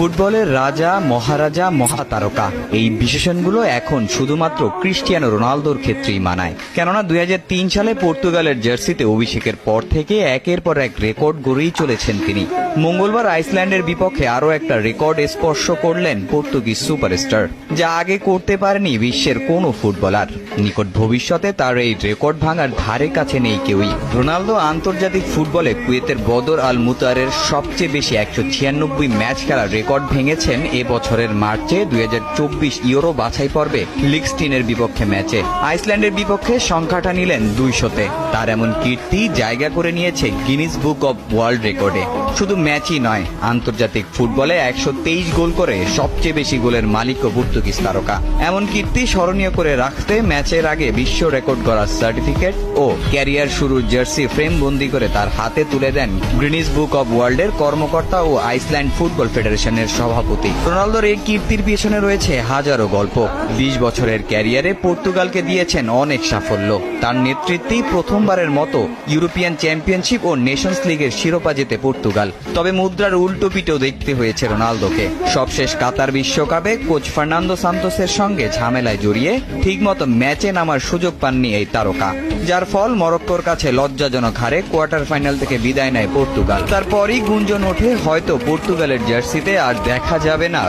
ফুটবলের রাজা, মহারাজা, মহাতারকা এই বিশেষণগুলো এখন শুধুমাত্র ক্রিস্টিয়ানো রোনালদোর ক্ষেত্রেই মানায়। কেননা 2003 সালে পর্তুগালের জার্সিতে অভিষেকের পর থেকে একের পর এক রেকর্ড গড়েই চলেছেন তিনি। মঙ্গলবার আইসল্যান্ডের বিপক্ষে আরও একটা রেকর্ড স্পর্শ করলেন পর্তুগিজ সুপারস্টার, যা আগে করতে পারেনি বিশ্বের কোনো ফুটবলার। নিকট ভবিষ্যতে তার এই রেকর্ড ভাঙার ধারে কাছে নেই কেউই। রোনালদো আন্তর্জাতিক ফুটবলে কুয়েতের বদর আল মুতারের সবচেয়ে বেশি 196 ম্যাচ খেলার রেকর্ড ভেঙেছেন এবছরের মার্চে 2024 ইউরো বাছাই পর্বে লিগস্টিনের বিপক্ষে ম্যাচে। আইসল্যান্ডের বিপক্ষে সংখ্যাটা নিলেন 200-তে। তার এমন কীর্তি জায়গা করে নিয়েছে গিনিস বুক অব ওয়ার্ল্ড রেকর্ডে। শুধু ম্যাচই নয়, আন্তর্জাতিক ফুটবলে 123 গোল করে সবচেয়ে বেশি গোলের মালিকও পর্তুগিজ তারকা। এমন কীর্তি স্মরণীয় করে রাখতে ম্যাচের আগে বিশ্ব রেকর্ড গড়ার সার্টিফিকেট ও ক্যারিয়ার শুরুর জার্সি ফ্রেম বন্দি করে তার হাতে তুলে দেন গিনিস বুক অব ওয়ার্ল্ডের কর্মকর্তা ও আইসল্যান্ড ফুটবল ফেডারেশনের সভাপতি। রোনালদোর এই কীর্তির পিছনে রয়েছে হাজারো গল্প। 20 বছরের ক্যারিয়ারে পর্তুগালকে দিয়েছেন অনেক সাফল্য। তার নেতৃত্বেই প্রথমবারের মতো ইউরোপিয়ান চ্যাম্পিয়নশিপ ও নেশনস লিগের শিরোপা জেতে পর্তুগাল। তবে মুদ্রার উল্টো পিঠেও দেখতে হয়েছে রোনালদোকে। সবশেষ কাতার বিশ্বকাপে কোচ ফার্নান্দো সান্তোসের সঙ্গে ঝামেলায় জড়িয়ে ঠিকমতো ম্যাচে নামার সুযোগ পাননি এই তারকা, যার ফল মরক্কোর কাছে লজ্জাজনক হারে কোয়ার্টার ফাইনাল থেকে বিদায় নেয় পর্তুগাল। তারপরই গুঞ্জন ওঠে হয়তো পর্তুগালের জার্সিতে আর দেখা যাবে না